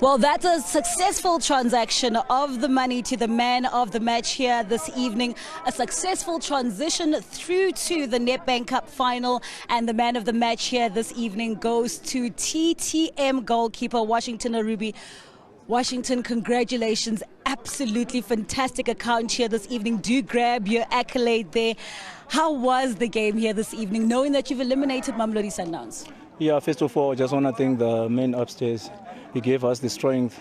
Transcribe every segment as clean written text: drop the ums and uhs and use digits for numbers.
Well, that's a successful transaction of the money to the man of the match here this evening. A successful transition through to the NEDBANK Cup final. And the man of the match here this evening goes to TTM goalkeeper Washington Arubi. Washington, congratulations. Absolutely fantastic account here this evening. Do grab your accolade there. How was the game here this evening, knowing that you've eliminated Mamelodi Sundowns? Yeah, first of all, I just want to thank the men upstairs. He gave us the strength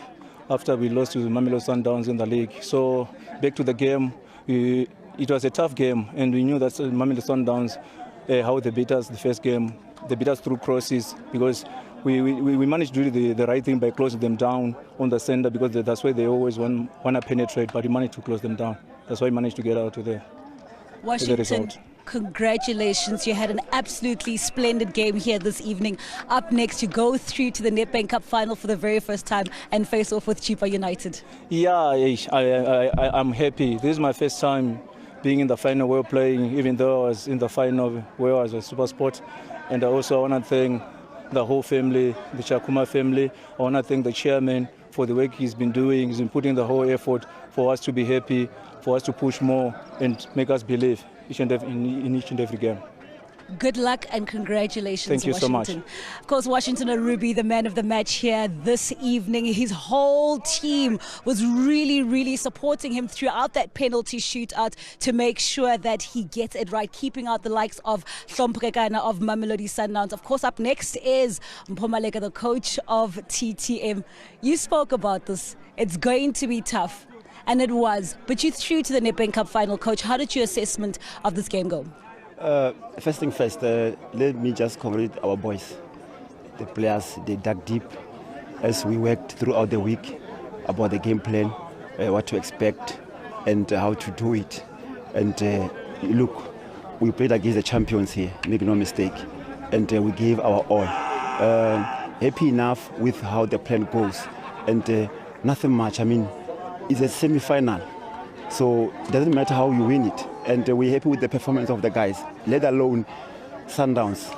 after we lost to Mamelodi Sundowns in the league. So back to the game, it was a tough game, and we knew that Mamelodi Sundowns, how they beat us the first game, they beat us through crosses, because we managed to do the right thing by closing them down on the center, because that's why they always want to penetrate, but we managed to close them down. That's why we managed to get out to the result. Congratulations, you had an absolutely splendid game here this evening. Up next, you go through to the NEDBANK Cup final for the very first time and face off with Chippa United. Yeah, I'm happy. This is my first time being in the final where playing, even though I was in the final where I was a super sport. And I also want to thank the whole family, the Chakuma family. I want to thank the chairman for the work he's been doing. He's been putting the whole effort for us to be happy, for us to push more and make us believe in each and every game. Good luck and congratulations, Thank you Washington. so much. Of course, Washington Arubi, the man of the match here this evening. His whole team was really supporting him throughout that penalty shootout to make sure that he gets it right, keeping out the likes of Hlomprekana of Mamelodi Sundowns. Of course, up next is Mpomaleka, the coach of TTM. You spoke about this. It's going to be tough. And it was. But you threw to the NEDBANK Cup final, Coach. How did your assessment of this game go? First thing first, let me just congratulate our boys. The players, they dug deep as we worked throughout the week about the game plan, what to expect and how to do it. And look, we played against the champions here, make no mistake. And we gave our all. Happy enough with how the plan goes. And nothing much. I mean, it's a semi-final, so it doesn't matter how you win it. And we're happy with the performance of the guys, let alone Sundowns.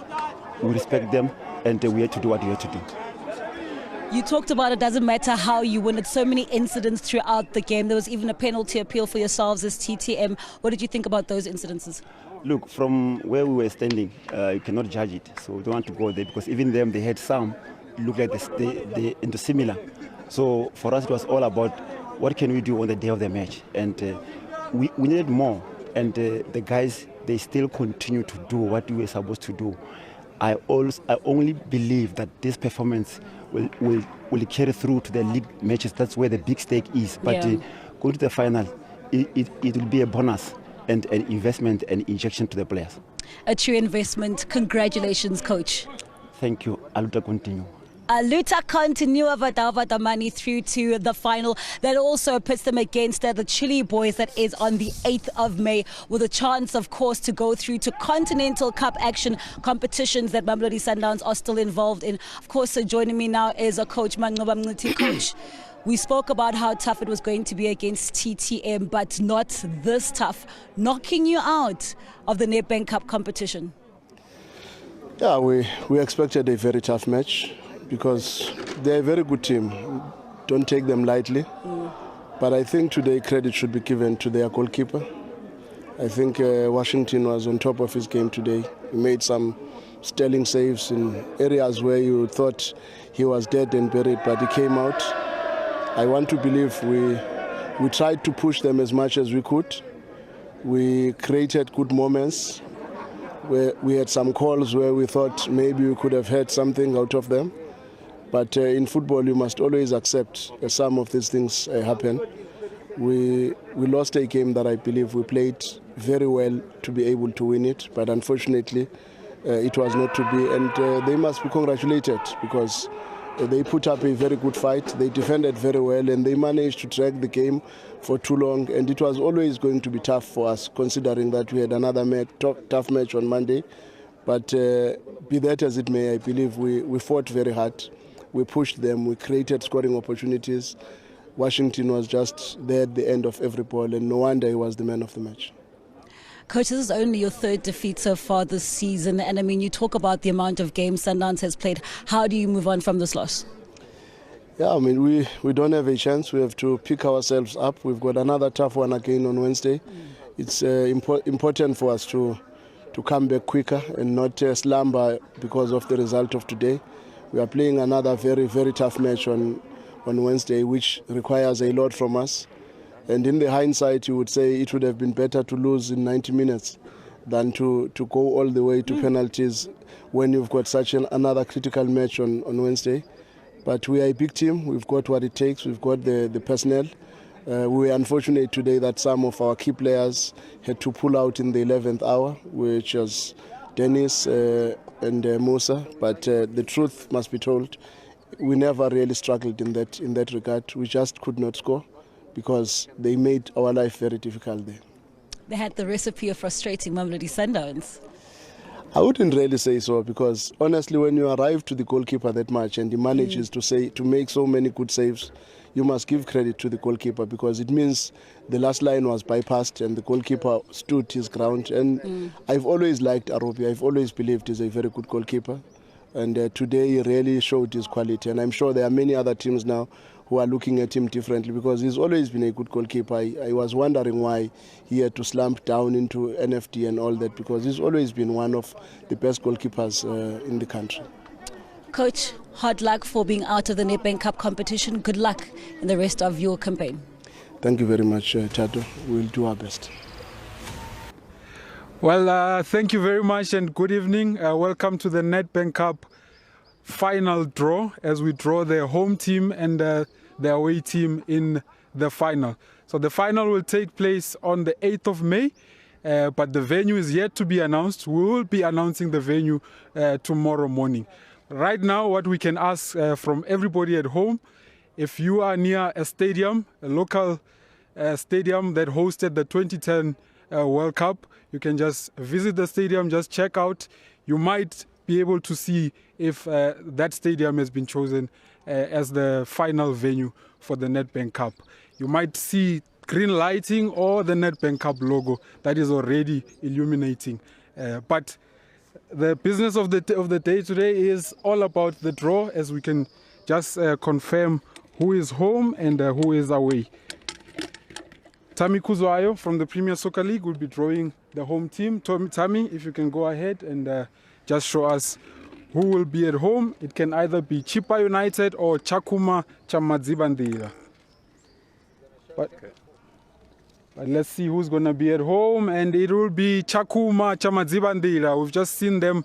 We respect them, and we have to do what we have to do. You talked about it doesn't matter how you win it. So many incidents throughout the game. There was even a penalty appeal for yourselves as TTM. What did you think about those incidences? Look, from where we were standing, you cannot judge it. So we don't want to go there, because even them, they had some look like they into similar. So for us, it was all about what can we do on the day of the match, and we needed more, and the guys, they still continue to do what we were supposed to do. I only believe that this performance will carry through to the league matches. That's where the big stake is. But going to the final, it will be a bonus and an investment and injection to the players. A true investment. Congratulations, Coach. Thank you. Aluta continue. Aluta continua Vadavadamani through to the final. That also puts them against the Chile boys. That is on the 8th of May, with a chance, of course, to go through to Continental Cup action competitions that Mamelodi Sundowns are still involved in. Of course, joining me now is a coach, Manqoba Mngqithi. Coach, we spoke about how tough it was going to be against TTM, but not this tough, knocking you out of the NEDBANK Cup competition. Yeah, we expected a very tough match, because they're a very good team. Don't take them lightly. But I think today credit should be given to their goalkeeper. I think Washington was on top of his game today. He made some sterling saves in areas where you thought he was dead and buried, but he came out. I want to believe we tried to push them as much as we could. We created good moments. We had some calls where we thought maybe we could have had something out of them. But in football, you must always accept some of these things happen. We lost a game that I believe we played very well to be able to win it, but unfortunately, it was not to be. And they must be congratulated, because they put up a very good fight. They defended very well, and they managed to drag the game for too long. And it was always going to be tough for us, considering that we had another tough match on Monday. But be that as it may, I believe we fought very hard. We pushed them, we created scoring opportunities. Washington was just there at the end of every ball, and no wonder he was the man of the match. Coach, this is only your third defeat so far this season. And I mean, you talk about the amount of games Sundowns has played. How do you move on from this loss? Yeah, I mean, we don't have a chance. We have to pick ourselves up. We've got another tough one again on Wednesday. It's important for us to come back quicker and not slumber because of the result of today. We are playing another very, very tough match on Wednesday, which requires a lot from us. And in the hindsight, you would say it would have been better to lose in 90 minutes than to go all the way to penalties when you've got such another critical match on Wednesday. But we are a big team. We've got what it takes. We've got the personnel. We were unfortunate today that some of our key players had to pull out in the 11th hour, which was Dennis and Musa. But the truth must be told. We never really struggled in that regard. We just could not score because they made our life very difficult there. They had the recipe of frustrating Mamelodi Sundowns. I wouldn't really say so because honestly, when you arrive to the goalkeeper that much and he manages to make so many good saves, you must give credit to the goalkeeper because it means the last line was bypassed and the goalkeeper stood his ground. And I've always liked Arobi. I've always believed he's a very good goalkeeper. And today he really showed his quality. And I'm sure there are many other teams now who are looking at him differently because he's always been a good goalkeeper. I was wondering why he had to slump down into NFD and all that because he's always been one of the best goalkeepers in the country. Coach, hard luck for being out of the NEDBANK Cup competition. Good luck in the rest of your campaign. Thank you very much, Tato. We'll do our best. Well, thank you very much and good evening. Welcome to the NEDBANK Cup final draw as we draw the home team and the away team in the final. So the final will take place on the 8th of May, but the venue is yet to be announced. We will be announcing the venue tomorrow morning. Right now, what we can ask from everybody at home, if you are near a stadium, a local stadium that hosted the 2010 World Cup, you can just visit the stadium, just check out. You might be able to see if that stadium has been chosen as the final venue for the NEDBANK Cup. You might see green lighting or the NEDBANK Cup logo that is already illuminating. But the business of the day today is all about the draw, as we can just confirm who is home and who is away. Tami Kuzwayo from the Premier Soccer League will be drawing the home team. Tami, if you can go ahead and just show us who will be at home. It can either be Chippa United or Chakuma Chamadzibandila. But let's see who's going to be at home, and it will be Chakuma Chamadzibandila. We've just seen them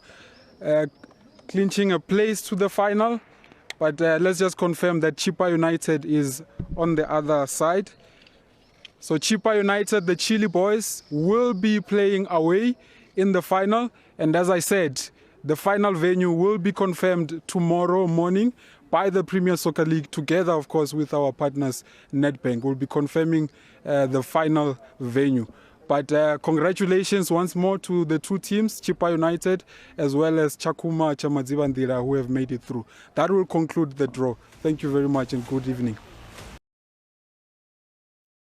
clinching a place to the final, but let's just confirm that Chippa United is on the other side. So Chippa United, the Chile boys, will be playing away in the final, and as I said, the final venue will be confirmed tomorrow morning by the Premier Soccer League, together, of course, with our partners NEDBANK. We'll be confirming the final venue. But congratulations once more to the two teams, Chippa United as well as Chakuma Chamadzibandila, who have made it through. That will conclude the draw. Thank you very much and good evening.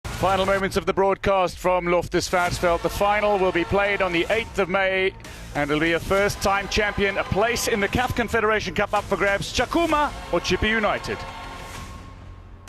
Final moments of the broadcast from Loftus-Versfeld. The final will be played on the 8th of May and it'll be a first-time champion, a place in the CAF Confederation Cup up for grabs. Chakuma or Chippa United?